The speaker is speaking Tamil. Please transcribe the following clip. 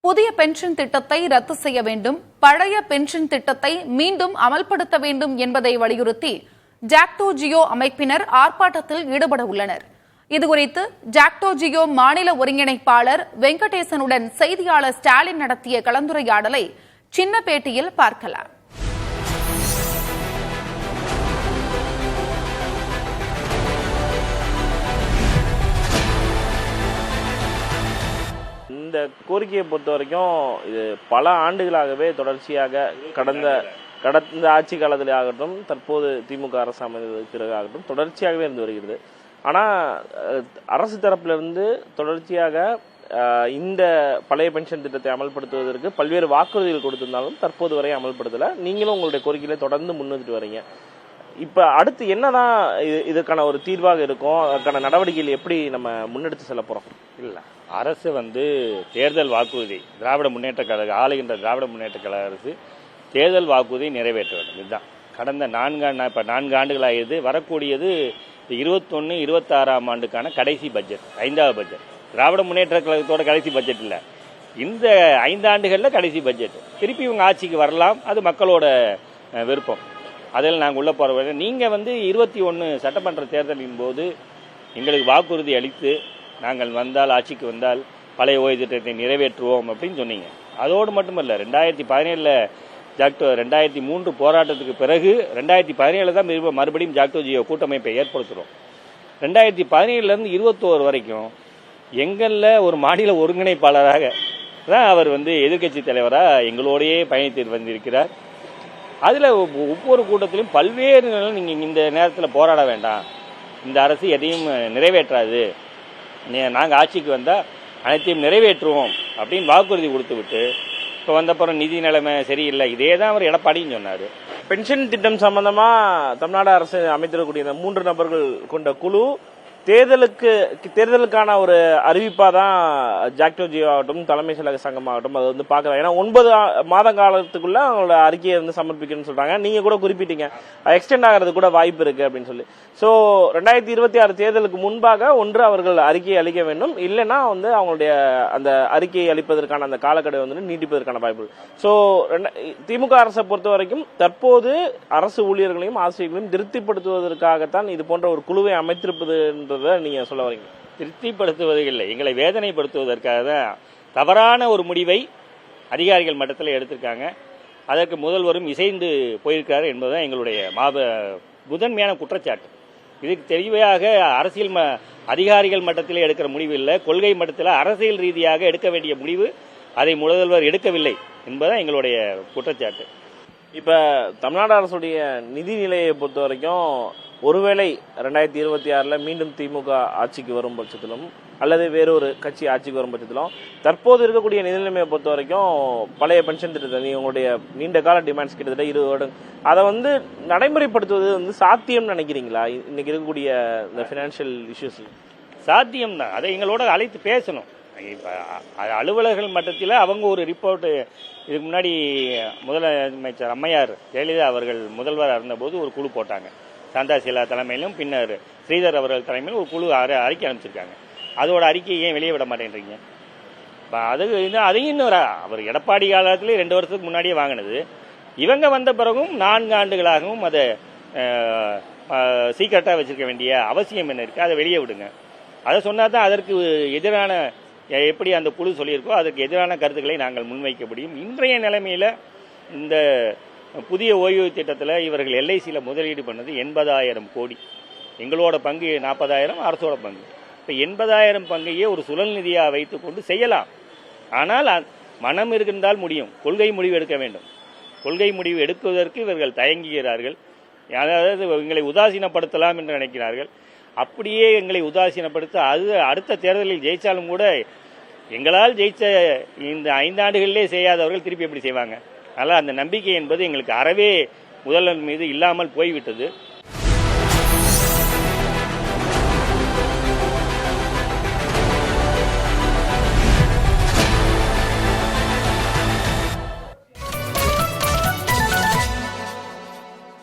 புதிய பென்ஷன் திட்டத்தை ரத்து செய்ய வேண்டும், பழைய பென்ஷன் திட்டத்தை மீண்டும் அமல்படுத்த வேண்டும் என்பதை வலியுறுத்தி ஜாக்டோ ஜியோ அமைப்பினர் ஆர்ப்பாட்டத்தில் ஈடுபட உள்ளனர். இதுகுறித்து ஜாக்டோ ஜியோ மாநில ஒருங்கிணைப்பாளர் வெங்கடேசனுடன் செய்தியாளர் ஸ்டாலின் நடத்திய கலந்துரையாடலை சின்ன பேட்டியில் பார்க்கலாம். இந்த கோரிக்கையை பொறுத்த வரைக்கும் இது பல ஆண்டுகளாகவே தொடர்ச்சியாக கடந்த ஆட்சி காலத்தில் ஆகட்டும், தற்போது திமுக அரசு அமைந்ததுக்கு பிறகு ஆகட்டும் தொடர்ச்சியாகவே இருந்து வருகிறது. ஆனால் அரசு தரப்பிலிருந்து தொடர்ச்சியாக இந்த பழைய பென்ஷன் திட்டத்தை அமல்படுத்துவதற்கு பல்வேறு வாக்குறுதிகள் கொடுத்திருந்தாலும் தற்போது வரை அமல்படுத்தலை. நீங்களும் உங்களுடைய கோரிக்கையில தொடர்ந்து முன்னெடுத்துட்டு வரீங்க. இப்ப அடுத்து என்னதான் இதற்கான ஒரு தீர்வாக இருக்கும், அதற்கான நடவடிக்கைகள் எப்படி நம்ம முன்னெடுத்து செல்ல போறோம்? இல்ல, அரசு தேர்தல் வாக்குறுதி, திராவிட முன்னேற்ற கழக ஆளுகின்ற திராவிட முன்னேற்ற கழக அரசு தேர்தல் வாக்குறுதியை நிறைவேற்ற வேண்டும். இதுதான் கடந்த 4 ஆண்டுகளாகியது. வரக்கூடியது 21-26 ஆண்டுக்கான கடைசி பட்ஜெட், 5வது பட்ஜெட். திராவிட முன்னேற்ற கழகத்தோட கடைசி பட்ஜெட் இல்ல, இந்த 5 ஆண்டுகள்ல கடைசி பட்ஜெட். திருப்பி இவங்க ஆட்சிக்கு வரலாம், அது மக்களோட விருப்பம். அதில் நாங்கள் உள்ள போற நீங்க 21 சட்டமன்ற தேர்தலின் போது எங்களுக்கு வாக்குறுதி அளித்து நாங்கள் ஆட்சிக்கு வந்தால் பழைய ஓய்வு திட்டத்தை நிறைவேற்றுவோம் அப்படின்னு சொன்னீங்க. அதோடு மட்டுமல்ல, 2017 ஜாக்டோ 2003 போராட்டத்துக்கு பிறகு 2017 தான் மறுபடியும் ஜாக்டோ ஜியோ கூட்டமைப்பை ஏற்படுத்துகிறோம். 2017 21 வரைக்கும் எங்களில் ஒரு மாநில ஒருங்கிணைப்பாளராக தான் அவர் எதிர்கட்சி தலைவராக எங்களோடையே பயணித்து வந்திருக்கிறார். அதில் ஒவ்வொரு கூட்டத்திலும் பல்வேறு நீங்கள் இந்த நேரத்தில் போராட வேண்டாம், இந்த அரசு எதையும் நிறைவேற்றாது, நாங்கள் ஆட்சிக்கு வந்தால் அனைத்தையும் நிறைவேற்றுவோம் அப்படின்னு வாக்குறுதி கொடுத்து விட்டு இப்போ வந்தப்புறம் நிதி நிலைமை சரியில்லை, இதே தான் அவர் எடப்பாடின்னு சொன்னார். பென்ஷன் திட்டம் சம்பந்தமா தமிழ்நாடு அரசு அமைத்திருக்கக்கூடிய இந்த 3 நபர்கள் கொண்ட குழு தேர்தலுக்கான ஒரு அறிவிப்பா தான் ஜாக்டோ ஜியோ ஆகட்டும், தலைமை செயலக சங்கம் ஆகட்டும் அதை பார்க்கலாம். ஏன்னா 9 மாத காலத்துக்குள்ள அவங்களோட அறிக்கையை சமர்ப்பிக்கணும்னு சொல்றாங்க. நீங்க கூட குறிப்பிட்டீங்க எக்ஸ்டெண்ட் ஆகிறது கூட வாய்ப்பு இருக்கு அப்படின்னு சொல்லி. ஸோ 2026 தேர்தலுக்கு முன்பாக ஒன்று அவர்கள் அறிக்கையை அளிக்க வேண்டும், இல்லைன்னா அவங்களுடைய அந்த அறிக்கையை அளிப்பதற்கான அந்த காலக்கெடு நீட்டிப்பதற்கான வாய்ப்பு. ஸோ திமுக அரசை பொறுத்த வரைக்கும் தற்போது அரசு ஊழியர்களையும் ஆசிரியர்களையும் திருப்திப்படுத்துவதற்காகத்தான் இது போன்ற ஒரு குழுவை அமைத்திருப்பது நீங்க சொல்ல வரீங்க. திருப்திப்படுத்துவது இல்லை, எங்களை வேதனைப்படுத்துவதற்காக தான் தவறான ஒரு முடிவை அதிகாரிகள் மட்டத்தில் எடுத்திருக்காங்க. அதற்கு முதல்வரும் இசைந்து போயிருக்காரு என்பதுதான் எங்களுடைய முதன்மையான குற்றச்சாட்டு. இதுக்கு தெளிவாக அரசியல் அதிகாரிகள் மட்டத்தில் எடுக்கிற முடிவு இல்லை, கொள்கை மட்டத்தில் அரசியல் ரீதியாக எடுக்க வேண்டிய முடிவு அதை முதல்வர் எடுக்கவில்லை என்பதுதான் எங்களுடைய குற்றச்சாட்டு. இப்ப தமிழ்நாடு அரசுடைய நிதி நிலையை பொறுத்த வரைக்கும் ஒருவேளை 2026 மீண்டும் திமுக ஆட்சிக்கு வரும் பட்சத்திலும் அல்லது வேறொரு கட்சி ஆட்சிக்கு வரும் பட்சத்திலும் தற்போது இருக்கக்கூடிய நிதி நிலைமையை பொறுத்த வரைக்கும் பழைய பென்ஷன் திட்டத்தை உங்களுடைய நீண்ட கால டிமாண்ட்ஸ் கிட்டத்தட்ட 20 வருடம் அதை நடைமுறைப்படுத்துவது சாத்தியம் நினைக்கிறீங்களா? இன்னைக்கு இருக்கக்கூடிய இந்த பினான்சியல் இஷ்யூஸ் சாத்தியம் தான், அதை எங்களோட அழைத்து பேசணும். அலுவலர்கள் மட்டத்தில் அவங்க ஒரு ரிப்போர்ட், இதுக்கு முன்னாடி முதலமைச்சர் அம்மையார் ஜெயலலிதா அவர்கள் முதல்வராக இருந்தபோது ஒரு குழு போட்டாங்க, சாந்தாசீலா தலைமையிலும் பின்னர் ஸ்ரீதர் அவர்கள் தலைமையிலும் ஒரு குழு அறிக்கை அனுப்பிச்சிருக்காங்க. அதோட அறிக்கையை ஏன் வெளியே விட மாட்டேன்றீங்க? அதையும் அவர் எடப்பாடி காலத்திலே 2 வருஷத்துக்கு முன்னாடியே வாங்கினது, இவங்க வந்த பிறகும் 4 ஆண்டுகளாகவும் அதை சீக்கிரட்டாக வச்சிருக்க வேண்டிய அவசியம் என்ன இருக்கு? அதை வெளியே விடுங்க. அதை சொன்னா தான் அதற்கு எதிரான, எப்படி அந்த குழு சொல்லியிருக்கோ அதற்கு எதிரான கருத்துக்களை நாங்கள் முன்வைக்க முடியும். இன்றைய நிலைமையில இந்த புதிய ஓய்வு திட்டத்தில் இவர்கள் எல்ஐசியில் முதலீடு பண்ணது 80,000 கோடி, எங்களோட பங்கு 40,000, அரசோட பங்கு. இப்போ 80,000 பங்கையே ஒரு சுழல் நிதியாக வைத்துக் கொண்டு செய்யலாம். ஆனால் மனம் இருக்கின்றால் முடியும், கொள்கை முடிவு எடுக்க வேண்டும். கொள்கை முடிவு எடுக்குவதற்கு இவர்கள் தயங்குகிறார்கள். அதாவது எங்களை உதாசீனப்படுத்தலாம் என்று நினைக்கிறார்கள். அப்படியே எங்களை உதாசீனப்படுத்த அது அடுத்த தேர்தலில் ஜெயிச்சாலும் கூட எங்களால் ஜெயிச்ச இந்த 5 ஆண்டுகளிலே செய்யாதவர்கள் திருப்பி எப்படி செய்வாங்க? அதனால் அந்த நம்பிக்கை என்பது எங்களுக்கு அறவே முதல்வர் மீது இல்லாமல் போய்விட்டது.